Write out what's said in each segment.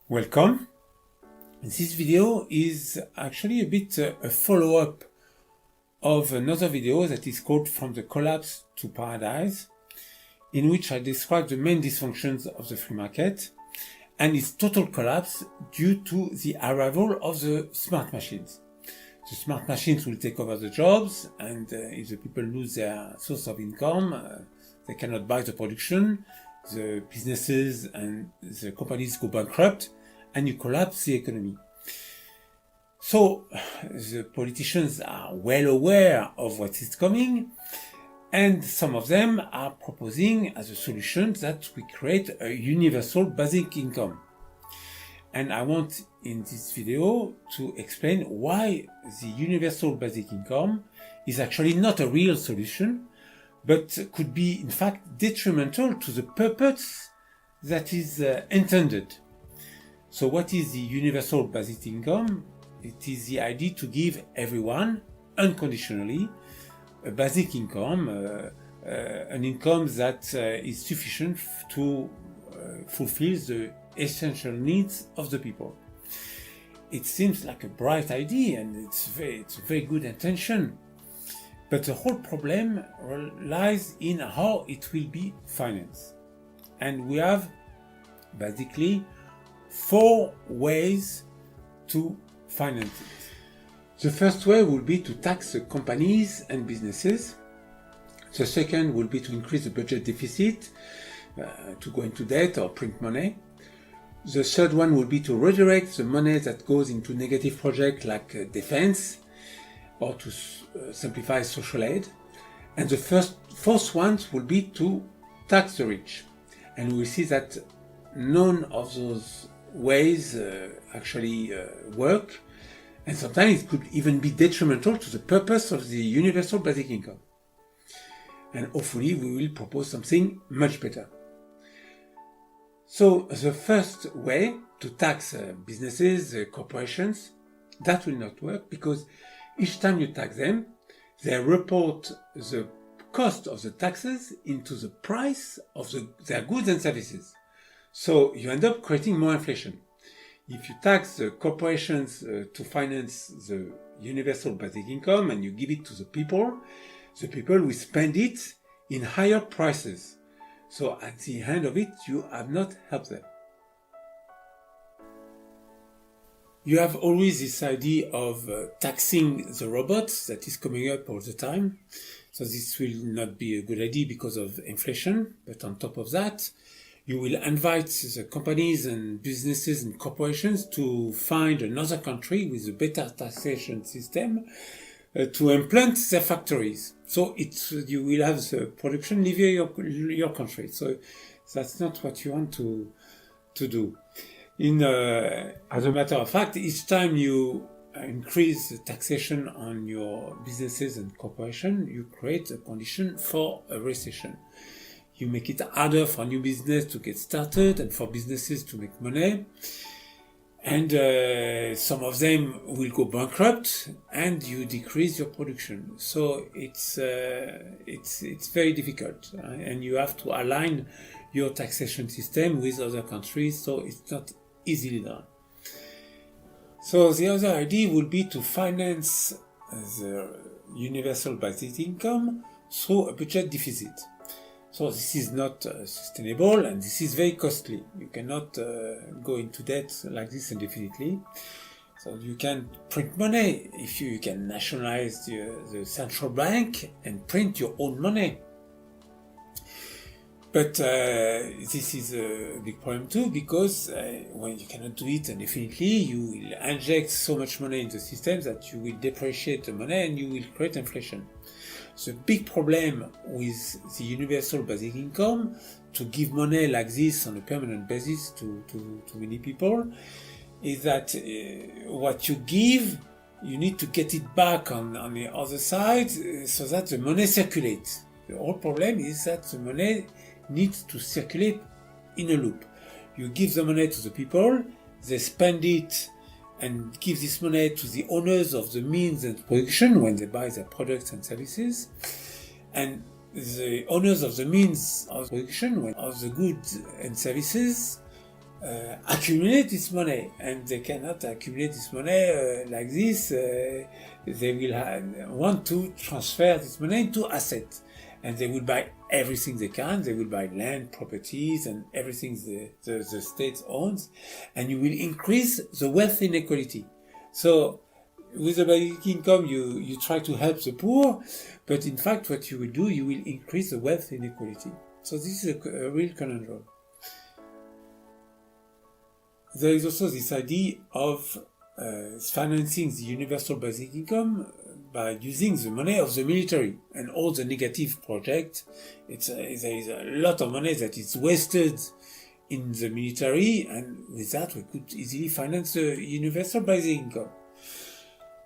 Welcome. This video is actually a bit a follow-up of another video that is called From the Collapse to Paradise, in which I describe the main dysfunctions of the free market and its total collapse due to the arrival of the smart machines. The smart machines will take over the jobs, and if the people lose their source of income, they cannot buy the production, the businesses and the companies go bankrupt, and you collapse the economy. So the politicians are well aware of what is coming, and some of them are proposing as a solution that we create a universal basic income. And I want in this video to explain why the universal basic income is actually not a real solution, but could be in fact detrimental to the purpose that is intended. So what is the universal basic income? It is the idea to give everyone, unconditionally, a basic income, an income that is sufficient to fulfill the essential needs of the people. It seems like a bright idea, and it's a very good intention. But the whole problem lies in how it will be financed. And we have basically 4 ways to finance it. The first way will be to tax the companies and businesses. The second will be to increase the budget deficit, to go into debt or print money. The third one will be to redirect the money that goes into negative projects like defense, or to simplify social aid. And the fourth one will be to tax the rich. And we will see that none of those ways actually work, and sometimes it could even be detrimental to the purpose of the universal basic income. And hopefully we will propose something much better. So the first way, to tax businesses, corporations, that will not work, because each time you tax them, they report the cost of the taxes into the price of their goods and services. So you end up creating more inflation. If you tax the corporations to finance the universal basic income and you give it to the people will spend it in higher prices. So at the end of it, you have not helped them. You have always this idea of taxing the robots that is coming up all the time. So this will not be a good idea because of inflation. But on top of that, you will invite the companies and businesses and corporations to find another country with a better taxation system to implant their factories. So you will have the production leave your country. So that's not what you want to do. As a matter of fact, each time you increase the taxation on your businesses and corporations, you create a condition for a recession. You make it harder for new business to get started and for businesses to make money. And some of them will go bankrupt, and you decrease your production. So it's very difficult, and you have to align your taxation system with other countries. So it's not easily done. So the other idea would be to finance the universal basic income through a budget deficit. So this is not sustainable, and this is very costly. You cannot go into debt like this indefinitely. So you can print money. If you can nationalize the central bank and print your own money. But this is a big problem too, because when you cannot do it indefinitely, you will inject so much money in the system that you will depreciate the money and you will create inflation. The big problem with the universal basic income, to give money like this on a permanent basis to many people, is that what you give, you need to get it back on the other side so that the money circulates. The whole problem is that the money needs to circulate in a loop. You give the money to the people, they spend it and give this money to the owners of the means and production when they buy their products and services. And the owners of the means of production of the goods and services accumulate this money, and they cannot accumulate this money like this. They will want to transfer this money into assets, and they will buy everything they can. They will buy land, properties, and everything the state owns, and you will increase the wealth inequality. So with the basic income, you try to help the poor, but in fact what you will do, you will increase the wealth inequality. So this is a real conundrum. There is also this idea of financing the universal basic income by using the money of the military and all the negative projects. There is a lot of money that is wasted in the military, and with that we could easily finance the universal basic income.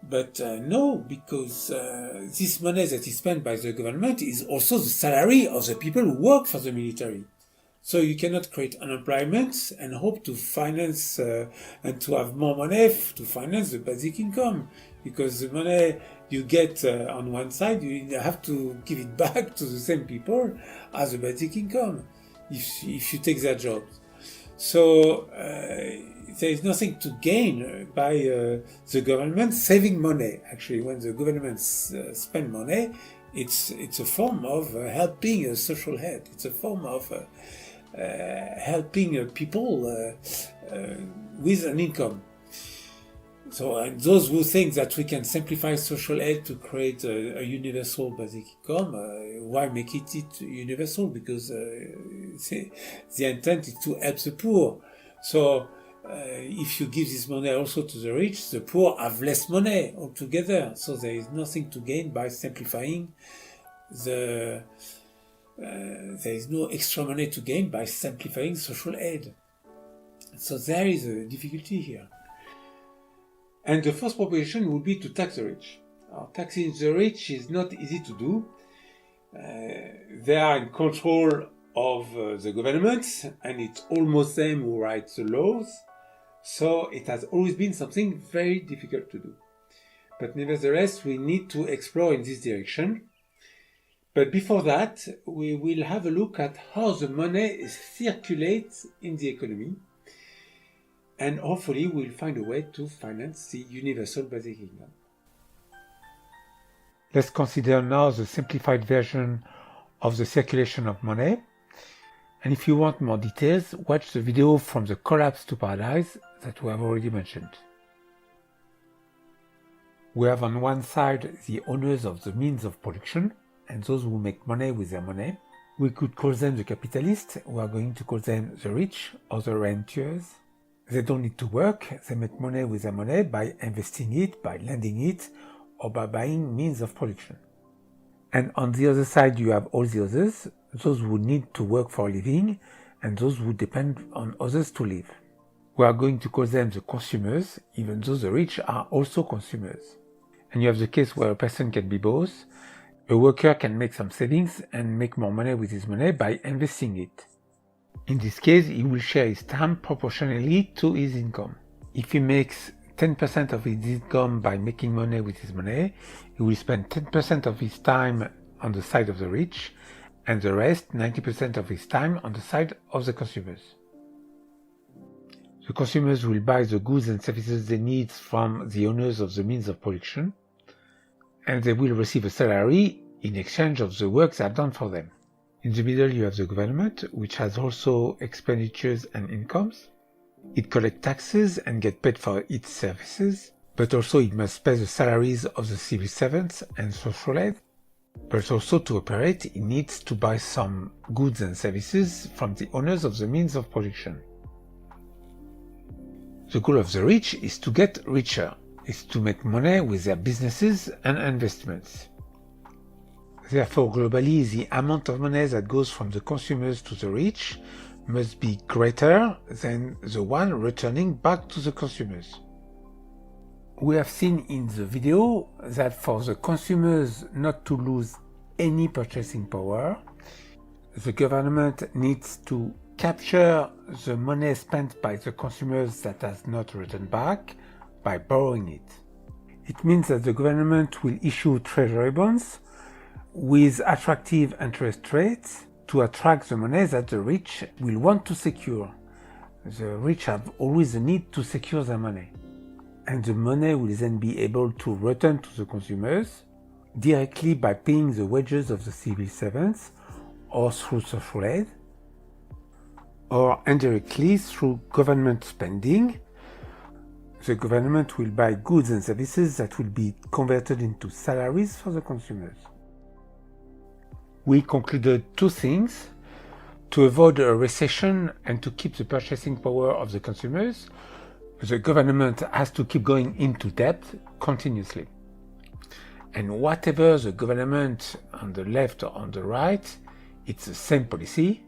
But no, because this money that is spent by the government is also the salary of the people who work for the military. So you cannot create unemployment and hope to finance and to have more money to finance the basic income, because the money you get on one side, you have to give it back to the same people as the basic income if you take their jobs. So there is nothing to gain by the government saving money. Actually, when the government spend money, it's a form of helping a social head. It's a form of helping people with an income. So, and those who think that we can simplify social aid to create a universal basic income, why make it universal? Because the intent is to help the poor. So, if you give this money also to the rich, the poor have less money altogether. So there is nothing to gain by simplifying there is no extra money to gain by simplifying social aid. So there is a difficulty here. And the first proposition would be to tax the rich. Taxing the rich is not easy to do. They are in control of the government, and it's almost them who write the laws. So it has always been something very difficult to do. But nevertheless, we need to explore in this direction. But before that, we will have a look at how the money circulates in the economy, and hopefully we'll find a way to finance the universal basic income. Let's consider now the simplified version of the circulation of money. And if you want more details, watch the video from the collapse to paradise that we have already mentioned. We have on one side the owners of the means of production, and those who make money with their money. We could call them the capitalists. We are going to call them the rich or the rentiers. They don't need to work. They make money with their money by investing it, by lending it, or by buying means of production. And on the other side, you have all the others, those who need to work for a living, and those who depend on others to live. We are going to call them the consumers, even though the rich are also consumers. And you have the case where a person can be both. A worker can make some savings and make more money with his money by investing it. In this case, he will share his time proportionally to his income. If he makes 10% of his income by making money with his money, he will spend 10% of his time on the side of the rich, and the rest, 90% of his time, on the side of the consumers. The consumers will buy the goods and services they need from the owners of the means of production, and they will receive a salary in exchange of the work they have done for them. In the middle you have the government, which has also expenditures and incomes. It collects taxes and gets paid for its services, but also it must pay the salaries of the civil servants and social aid. But also to operate, it needs to buy some goods and services from the owners of the means of production. The goal of the rich is to get richer, is to make money with their businesses and investments. Therefore, globally, the amount of money that goes from the consumers to the rich must be greater than the one returning back to the consumers. We have seen in the video that for the consumers not to lose any purchasing power, the government needs to capture the money spent by the consumers that has not returned back by borrowing it. It means that the government will issue treasury bonds with attractive interest rates to attract the money that the rich will want to secure. the rich have always the need to secure their money. And the money will then be able to return to the consumers directly by paying the wages of the civil servants or through social aid, or indirectly through government spending. The government will buy goods and services that will be converted into salaries for the consumers. We concluded two things: to avoid a recession and to keep the purchasing power of the consumers, the government has to keep going into debt continuously. And whatever the government on the left or on the right, it's the same policy.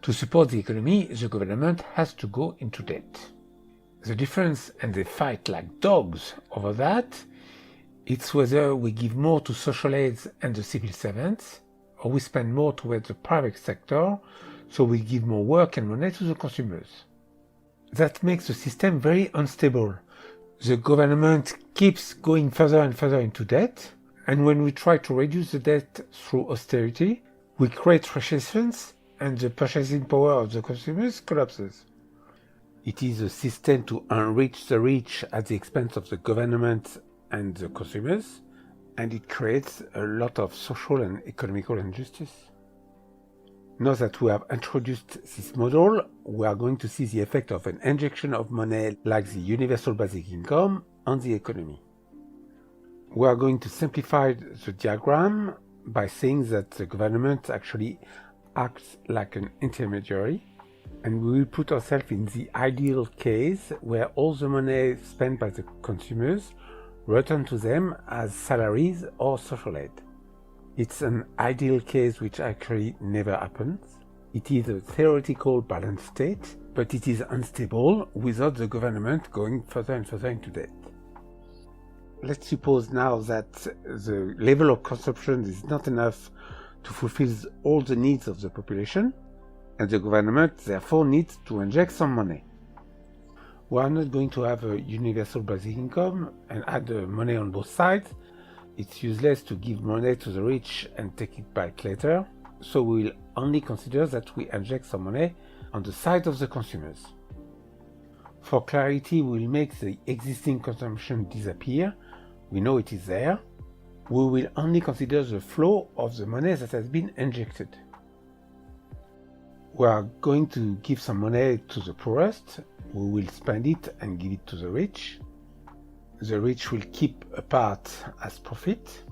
To support the economy, the government has to go into debt. The difference, and they fight like dogs over that, it's whether we give more to social aids and the civil servants, or we spend more towards the private sector, so we give more work and money to the consumers. That makes the system very unstable. The government keeps going further and further into debt, and when we try to reduce the debt through austerity, we create recessions and the purchasing power of the consumers collapses. It is a system to enrich the rich at the expense of the government and the consumers, and it creates a lot of social and economical injustice. Now that we have introduced this model, we are going to see the effect of an injection of money like the universal basic income on the economy. We are going to simplify the diagram by saying that the government actually acts like an intermediary, and we will put ourselves in the ideal case where all the money spent by the consumers return to them as salaries or social aid. It's an ideal case which actually never happens. It is a theoretical balanced state, but it is unstable without the government going further and further into debt. Let's suppose now that the level of consumption is not enough to fulfill all the needs of the population, and the government therefore needs to inject some money. We are not going to have a universal basic income and add money on both sides. It's useless to give money to the rich and take it back later, so we will only consider that we inject some money on the side of the consumers. For clarity, we will make the existing consumption disappear. We know it is there. We will only consider the flow of the money that has been injected. We are going to give some money to the poorest. We will spend it and give it to the rich. The rich will keep a part as profit,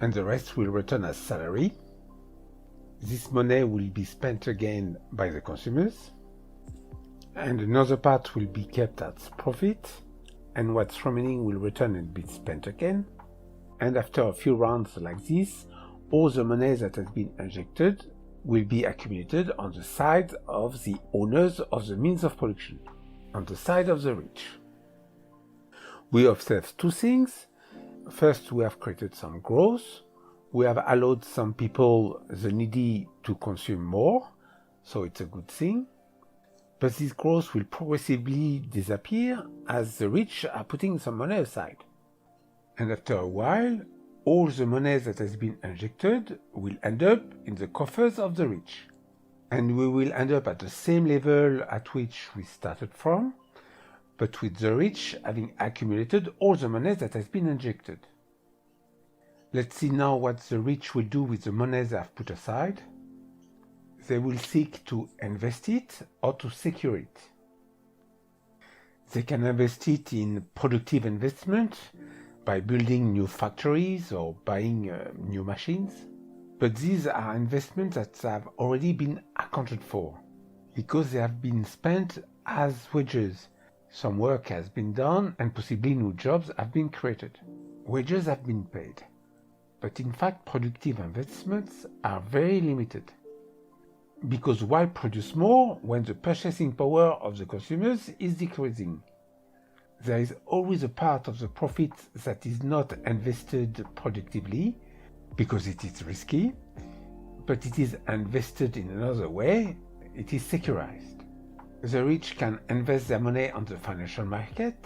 and the rest will return as salary. This money will be spent again by the consumers, and another part will be kept as profit, and what's remaining will return and be spent again. And after a few rounds like this, all the money that has been injected will be accumulated on the side of the owners of the means of production, on the side of the rich. We observe two things. First, we have created some growth. We have allowed some people, the needy, to consume more, so it's a good thing. But this growth will progressively disappear as the rich are putting some money aside. And after a while, all the money that has been injected will end up in the coffers of the rich. And we will end up at the same level at which we started from, but with the rich having accumulated all the money that has been injected. Let's see now what the rich will do with the money they have put aside. They will seek to invest it or to secure it. They can invest it in productive investment by building new factories or buying new machines. But these are investments that have already been accounted for because they have been spent as wages. Some work has been done and possibly new jobs have been created. Wages have been paid. But in fact, productive investments are very limited. Because why produce more when the purchasing power of the consumers is decreasing? There is always a part of the profit that is not invested productively because it is risky, but it is invested in another way. It is securized. The rich can invest their money on the financial market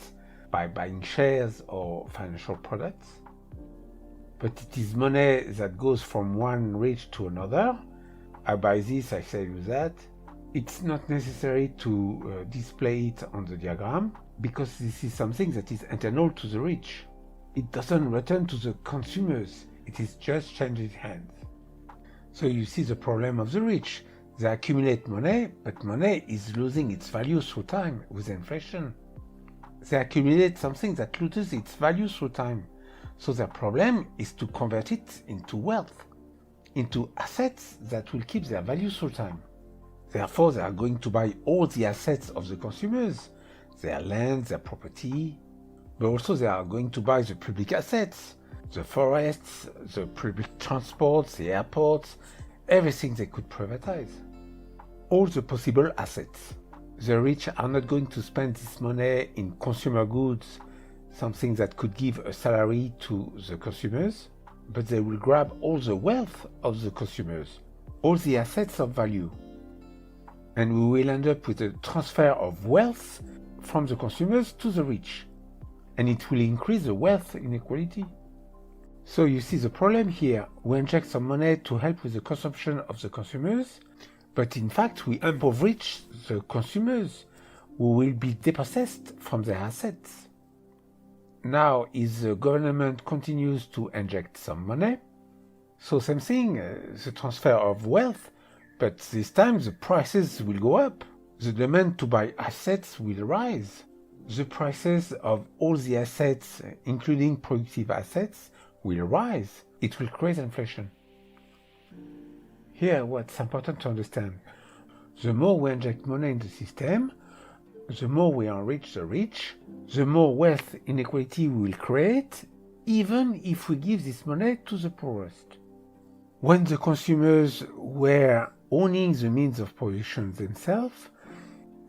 by buying shares or financial products, but it is money that goes from one rich to another. I buy this, I sell you that. It's not necessary to display it on the diagram because this is something that is internal to the rich. It doesn't return to the consumers, it is just changing hands. So you see the problem of the rich. They accumulate money, but money is losing its value through time with inflation. They accumulate something that loses its value through time. So their problem is to convert it into wealth, into assets that will keep their value through time. Therefore, they are going to buy all the assets of the consumers, their land, their property, but also they are going to buy the public assets, the forests, the public transport, the airports, everything they could privatize. All the possible assets. The rich are not going to spend this money in consumer goods, something that could give a salary to the consumers, but they will grab all the wealth of the consumers, all the assets of value. And we will end up with a transfer of wealth from the consumers to the rich. And it will increase the wealth inequality. So you see the problem here. We inject some money to help with the consumption of the consumers, but in fact we impoverish the consumers who will be depossessed from their assets. Now, if the government continues to inject some money, so same thing, the transfer of wealth, but this time the prices will go up. The demand to buy assets will rise. The prices of all the assets, including productive assets, will rise. It will create inflation. Here, what's important to understand, the more we inject money in the system, the more we enrich the rich, the more wealth inequality we will create, even if we give this money to the poorest. When the consumers were owning the means of production themselves,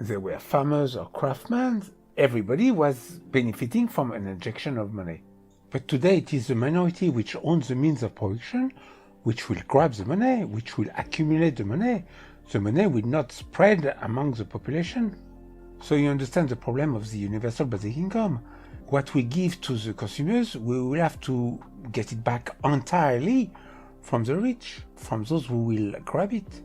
they were farmers or craftsmen, everybody was benefiting from an injection of money. But today it is the minority which owns the means of production, which will grab the money, which will accumulate the money. The money will not spread among the population. So you understand the problem of the universal basic income. What we give to the consumers, we will have to get it back entirely from the rich, from those who will grab it.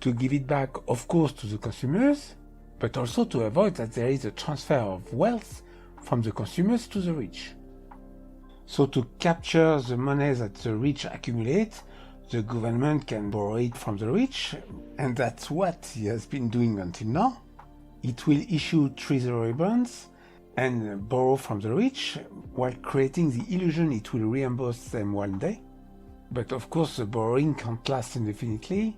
To give it back, of course, to the consumers, but also to avoid that there is a transfer of wealth from the consumers to the rich. So to capture the money that the rich accumulate, the government can borrow it from the rich, and that's what it has been doing until now. It will issue treasury bonds and borrow from the rich, while creating the illusion it will reimburse them one day. But of course the borrowing can't last indefinitely.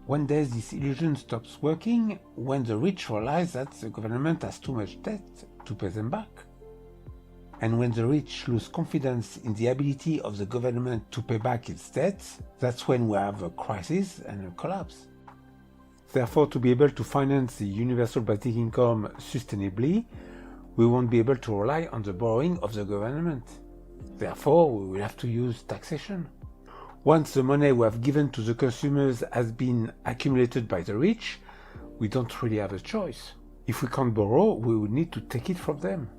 One day this illusion stops working when the rich realize that the government has too much debt to pay them back. And when the rich lose confidence in the ability of the government to pay back its debts, that's when we have a crisis and a collapse. Therefore, to be able to finance the universal basic income sustainably, we won't be able to rely on the borrowing of the government. Therefore, we will have to use taxation. Once the money we have given to the consumers has been accumulated by the rich, we don't really have a choice. If we can't borrow, we will need to take it from them.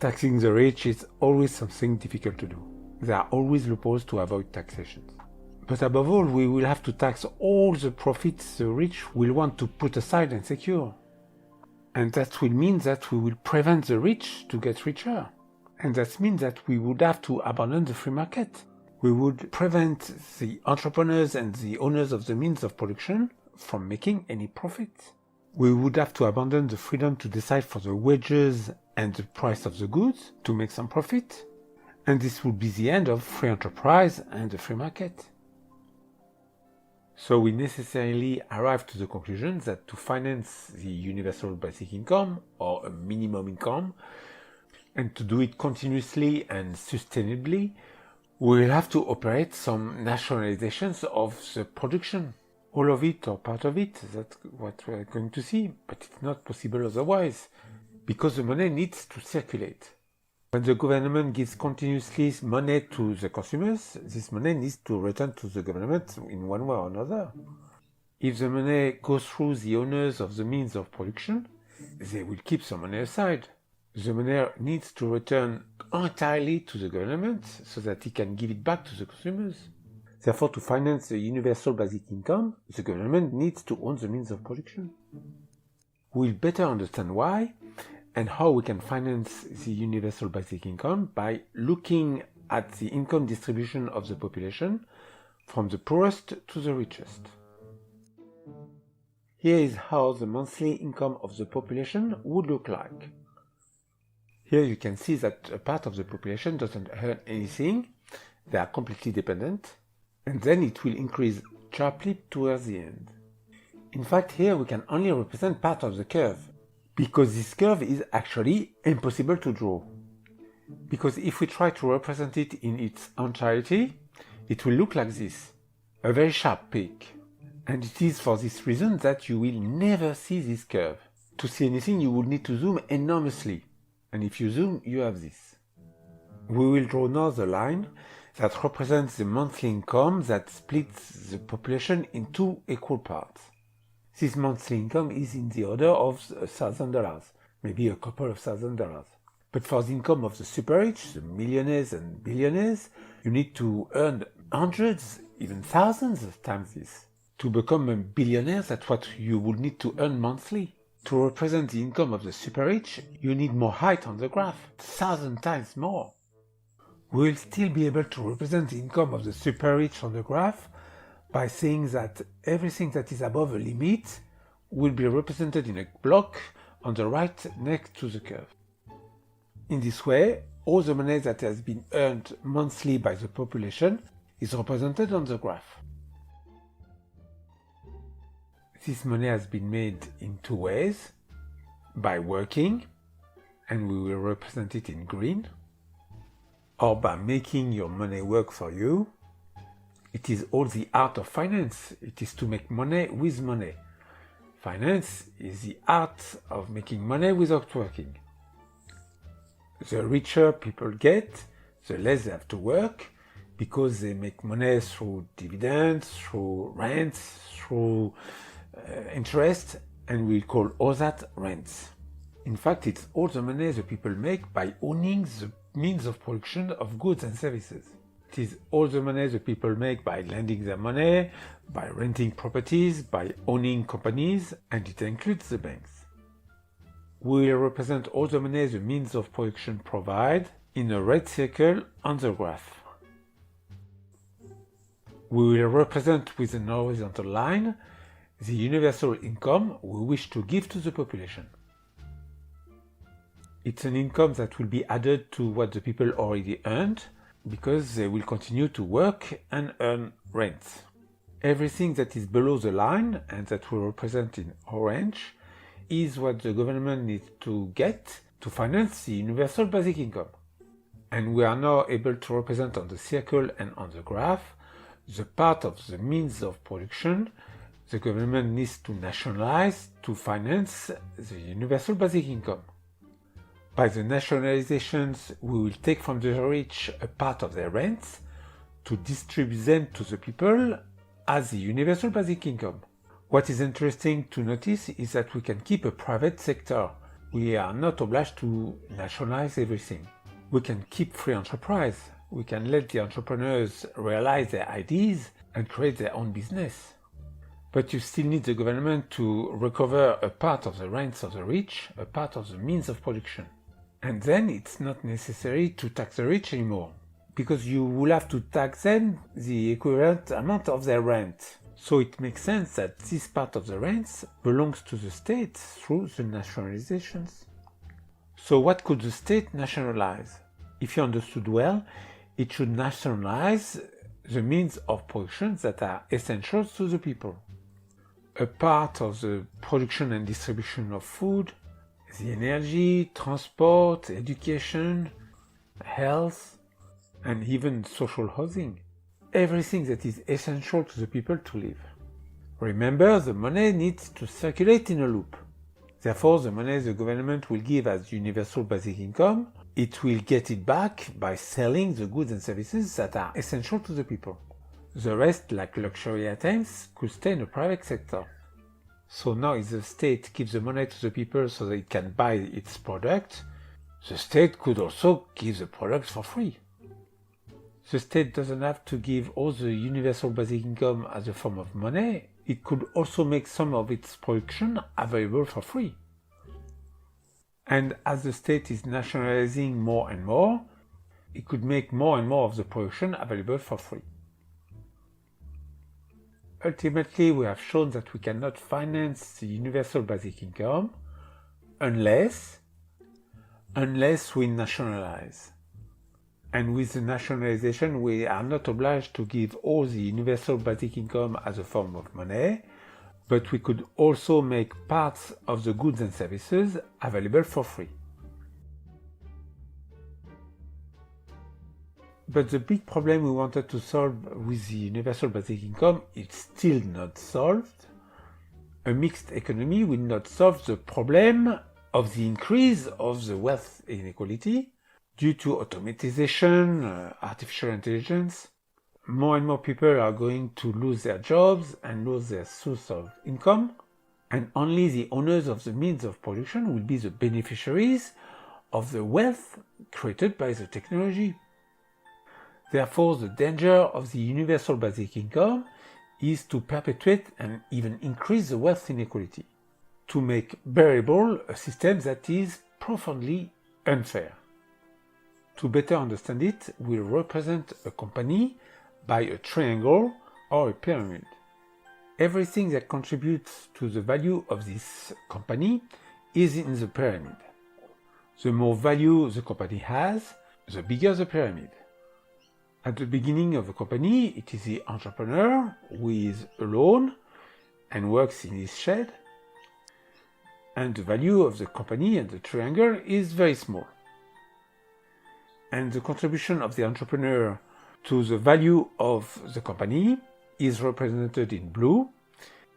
Taxing the rich is always something difficult to do. There are always loopholes to avoid taxation. But above all, we will have to tax all the profits the rich will want to put aside and secure. And that will mean that we will prevent the rich to get richer. And that means that we would have to abandon the free market. We would prevent the entrepreneurs and the owners of the means of production from making any profit. We would have to abandon the freedom to decide for the wages and the price of the goods to make some profit. And this would be the end of free enterprise and the free market. So we necessarily arrive to the conclusion that to finance the universal basic income or a minimum income, and to do it continuously and sustainably, we will have to operate some nationalizations of the production. All of it or part of it, that's what we're going to see, but it's not possible otherwise, because the money needs to circulate. When the government gives continuously money to the consumers, this money needs to return to the government in one way or another. If the money goes through the owners of the means of production, they will keep some money aside. The money needs to return entirely to the government so that he can give it back to the consumers. Therefore, to finance the universal basic income, the government needs to own the means of production. We'll better understand why and how we can finance the universal basic income by looking at the income distribution of the population from the poorest to the richest. Here is how the monthly income of the population would look like. Here you can see that a part of the population doesn't earn anything, they are completely dependent, and then it will increase sharply towards the end. In fact, here we can only represent part of the curve, because this curve is actually impossible to draw. Because if we try to represent it in its entirety, it will look like this, a very sharp peak. And it is for this reason that you will never see this curve. To see anything, you would need to zoom enormously. And if you zoom, you have this. We will draw now the line that represents the monthly income that splits the population in two equal parts. This monthly income is in the order of $1,000, maybe a couple of $1,000. But for the income of the super rich, the millionaires and billionaires, you need to earn hundreds, even thousands of times this. To become a billionaire, that's what you would need to earn monthly. To represent the income of the super rich, you need more height on the graph, 1,000 times more. We will still be able to represent the income of the super rich on the graph by saying that everything that is above a limit will be represented in a block on the right next to the curve. In this way, all the money that has been earned monthly by the population is represented on the graph. This money has been made in two ways, by working, and we will represent it in green, or by making your money work for you. It is all the art of finance. It is to make money with money. Finance is the art of making money without working. The richer people get, the less they have to work, because they make money through dividends, through rents, through interest, and we call all that rents. In fact, it's all the money the people make by owning the means of production of goods and services. It is all the money the people make by lending their money, by renting properties, by owning companies, and it includes the banks. We will represent all the money the means of production provide in a red circle on the graph. We will represent with an horizontal line the universal income we wish to give to the population. It's an income that will be added to what the people already earned, because they will continue to work and earn rents. Everything that is below the line, and that we represent in orange, is what the government needs to get to finance the universal basic income. And we are now able to represent on the circle and on the graph the part of the means of production the government needs to nationalize to finance the universal basic income. By the nationalizations, we will take from the rich a part of their rents to distribute them to the people as the universal basic income. What is interesting to notice is that we can keep a private sector. We are not obliged to nationalize everything. We can keep free enterprise. We can let the entrepreneurs realize their ideas and create their own business. But you still need the government to recover a part of the rents of the rich, a part of the means of production. And then it's not necessary to tax the rich anymore, because you will have to tax them the equivalent amount of their rent. So it makes sense that this part of the rents belongs to the state through the nationalizations. So what could the state nationalize? If you understood well, it should nationalize the means of production that are essential to the people. A part of the production and distribution of food, the energy, transport, education, health, and even social housing. Everything that is essential to the people to live. Remember, the money needs to circulate in a loop. Therefore, the money the government will give as universal basic income, it will get it back by selling the goods and services that are essential to the people. The rest, like luxury items, could stay in the private sector. So now if the state gives the money to the people so that it can buy its product, the state could also give the products for free. The state doesn't have to give all the universal basic income as a form of money. It could also make some of its production available for free. And as the state is nationalizing more and more, it could make more and more of the production available for free. Ultimately, we have shown that we cannot finance the universal basic income unless we nationalize. And with the nationalization, we are not obliged to give all the universal basic income as a form of money, but we could also make parts of the goods and services available for free. But the big problem we wanted to solve with the universal basic income is still not solved. A mixed economy will not solve the problem of the increase of the wealth inequality due to automatization, artificial intelligence. More and more people are going to lose their jobs and lose their source of income, and only the owners of the means of production will be the beneficiaries of the wealth created by the technology. Therefore, the danger of the universal basic income is to perpetuate and even increase the wealth inequality, to make bearable a system that is profoundly unfair. To better understand it, we'll represent a company by a triangle or a pyramid. Everything that contributes to the value of this company is in the pyramid. The more value the company has, the bigger the pyramid. At the beginning of a company, it is the entrepreneur who is alone and works in his shed, and the value of the company and the triangle is very small. And the contribution of the entrepreneur to the value of the company is represented in blue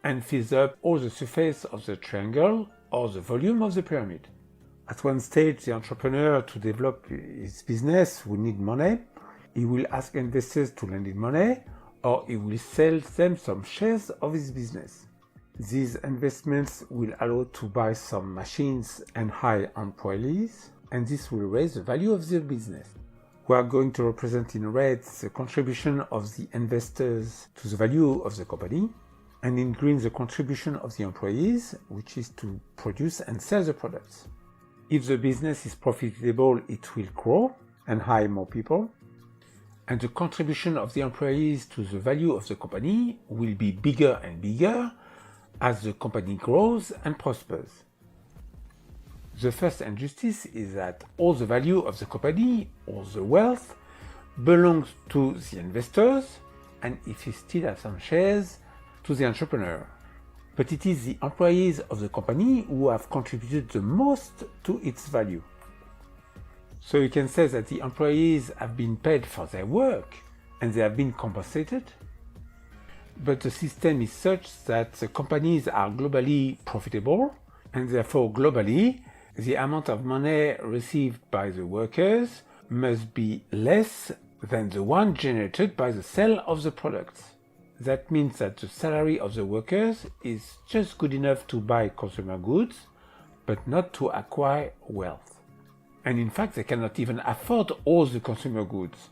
and fills up all the surface of the triangle or the volume of the pyramid. At one stage, the entrepreneur, to develop his business, will need money. He will ask investors to lend him money, or he will sell them some shares of his business. These investments will allow to buy some machines and hire employees, and this will raise the value of the business. We are going to represent in red the contribution of the investors to the value of the company, and in green the contribution of the employees, which is to produce and sell the products. If the business is profitable, it will grow and hire more people, and the contribution of the employees to the value of the company will be bigger and bigger as the company grows and prospers. The first injustice is that all the value of the company, all the wealth, belongs to the investors, and if he still has some shares, to the entrepreneur. But it is the employees of the company who have contributed the most to its value. So you can say that the employees have been paid for their work and they have been compensated. But the system is such that the companies are globally profitable, and therefore globally the amount of money received by the workers must be less than the one generated by the sale of the products. That means that the salary of the workers is just good enough to buy consumer goods, but not to acquire wealth. And in fact, they cannot even afford all the consumer goods.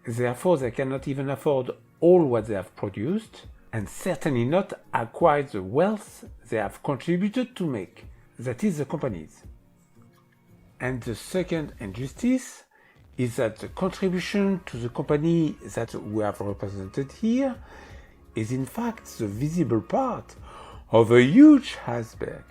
Therefore, they cannot even afford all what they have produced, and certainly not acquire the wealth they have contributed to make. That is the companies. And the second injustice is that the contribution to the company that we have represented here is in fact the visible part of a huge iceberg.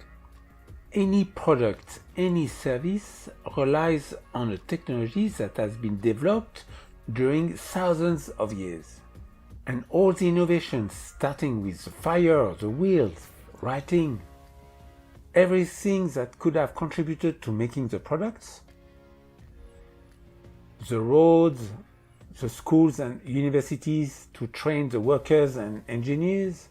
Any product, any service relies on a technology that has been developed during thousands of years. And all the innovations, starting with the fire, the wheels, writing, everything that could have contributed to making the products, the roads, the schools and universities to train the workers and engineers,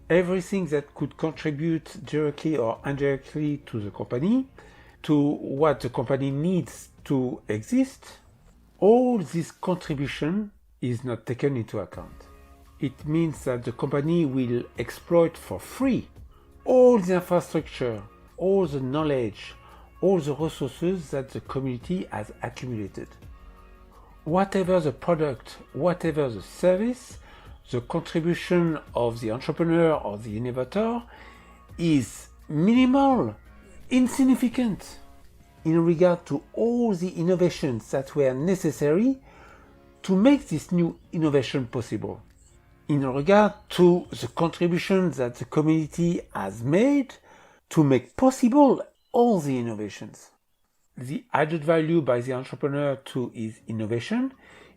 everything that could contribute directly or indirectly to the company, to what the company needs to exist, all this contribution is not taken into account. It means that the company will exploit for free all the infrastructure, all the knowledge, all the resources that the community has accumulated. whatever the product, whatever the service, the contribution of the entrepreneur or the innovator is minimal, insignificant in regard to all the innovations that were necessary to make this new innovation possible, in regard to the contribution that the community has made to make possible all the innovations. The added value by the entrepreneur to his innovation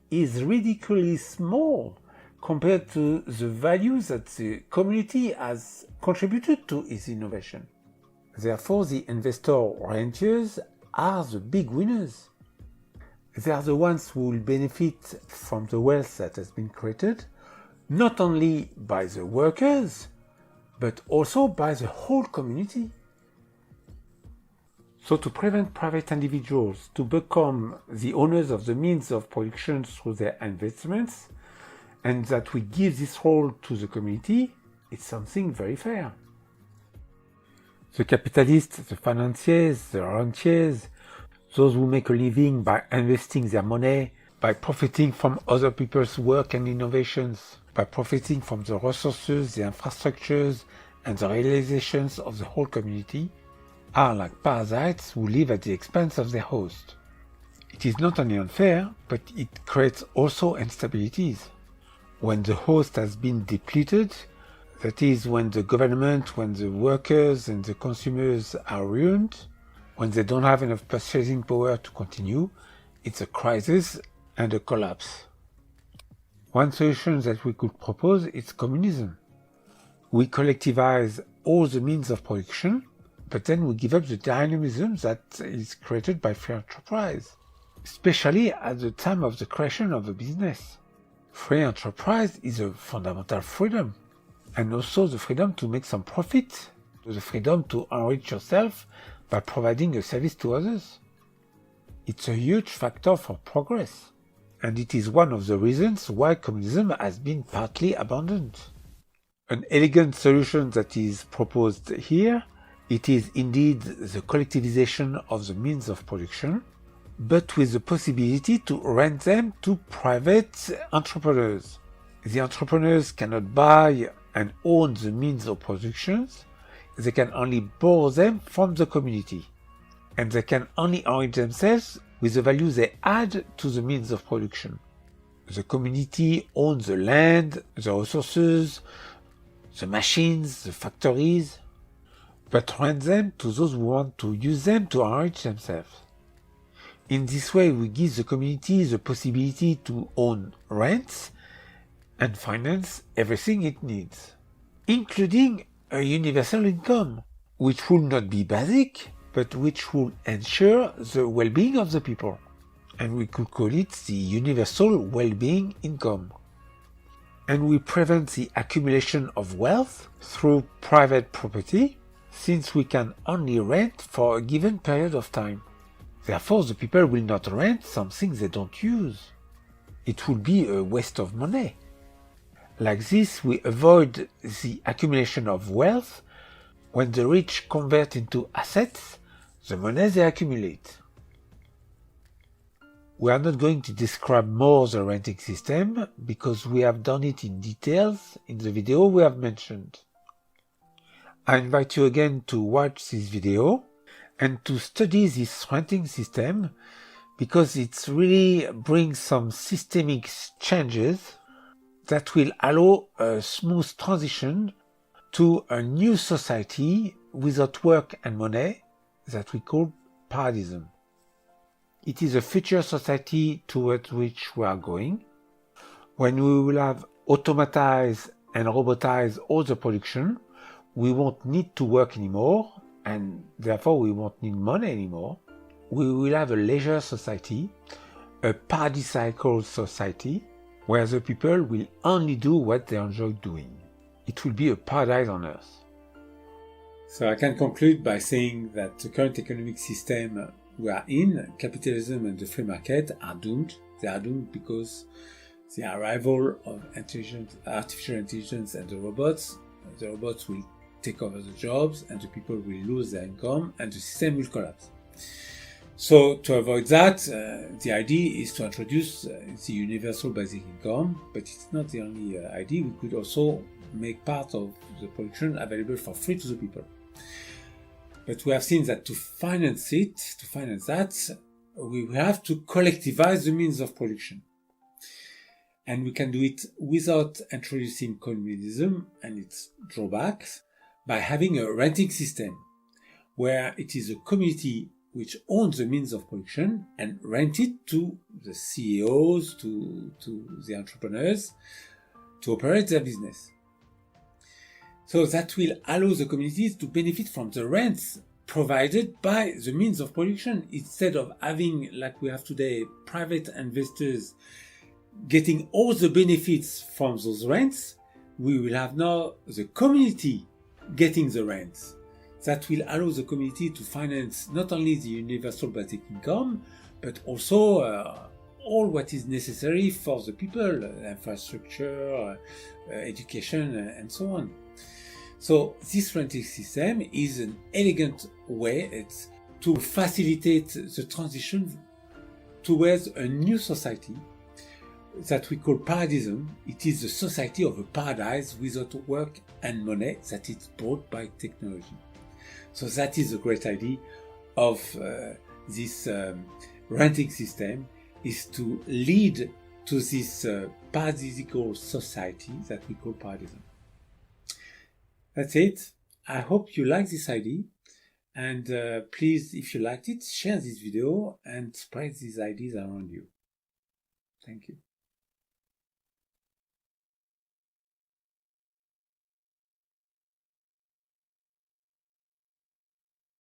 is ridiculously small compared to the value that the community has contributed to his innovation. Therefore, the investor rentiers are the big winners. They are the ones who will benefit from the wealth that has been created, not only by the workers, but also by the whole community. So to prevent private individuals to become the owners of the means of production through their investments, and that we give this role to the community, it's something very fair. The capitalists, the financiers, the rentiers, those who make a living by investing their money, by profiting from other people's work and innovations, by profiting from the resources, the infrastructures, and the realizations of the whole community, are like parasites who live at the expense of their host. It is not only unfair, but it creates also instabilities. When the host has been depleted, that is, when the government, when the workers and the consumers are ruined, when they don't have enough purchasing power to continue, it's a crisis and a collapse. One solution that we could propose is communism. We collectivize all the means of production, but then we give up the dynamism that is created by free enterprise, especially at the time of the creation of a business. Free enterprise is a fundamental freedom, and also the freedom to make some profit, the freedom to enrich yourself by providing a service to others. It's a huge factor for progress, and it is one of the reasons why communism has been partly abandoned. An elegant solution that is proposed here, it is indeed the collectivization of the means of production, but with the possibility to rent them to private entrepreneurs. The entrepreneurs cannot buy and own the means of production, they can only borrow them from the community, and they can only enrich themselves with the value they add to the means of production. The community owns the land, the resources, the machines, the factories, but rent them to those who want to use them to enrich themselves. In this way, we give the community the possibility to own rents and finance everything it needs, including a universal income, which will not be basic, but which will ensure the well-being of the people. And we could call it the universal well-being income. And we prevent the accumulation of wealth through private property, since we can only rent for a given period of time. Therefore, the people will not rent something they don't use. It would be a waste of money. Like this, we avoid the accumulation of wealth. When the rich convert into assets the money they accumulate. We are not going to describe more the renting system because we have done it in details in the video we have mentioned. I invite you again to watch this video and to study this renting system because it really brings some systemic changes that will allow a smooth transition to a new society without work and money that we call Paradism. It is a future society towards which we are going, when we will have automatized and robotized all the production. We won't need to work anymore, and therefore we won't need money anymore. We will have a leisure society, a paradisiacal society, where the people will only do what they enjoy doing. It will be a paradise on earth. So I can conclude by saying that the current economic system we are in, capitalism and the free market, are doomed. They are doomed because the arrival of artificial intelligence and the robots will take over the jobs and the people will lose their income and the system will collapse. So to avoid that, the idea is to introduce the universal basic income, but it's not the only idea. We could also make part of the production available for free to the people. But we have seen that to finance that, we have to collectivize the means of production. And we can do it without introducing communism and its drawbacks by having a renting system where it is a community which owns the means of production and rent it to the CEOs, to the entrepreneurs to operate their business. So that will allow the communities to benefit from the rents provided by the means of production, instead of having, like we have today, private investors getting all the benefits from those rents. We will have now the community getting the rents. That will allow the community to finance not only the universal basic income, but also all what is necessary for the people, infrastructure, education, and so on. So this renting system is an elegant way to facilitate the transition towards a new society that we call Paradism. It is the society of a paradise without work and money that is brought by technology. So that is the great idea of this renting system, is to lead to this paradisical society that we call Paradism. That's it. I hope you like this idea, and please, if you liked it, share this video and spread these ideas around you. Thank you.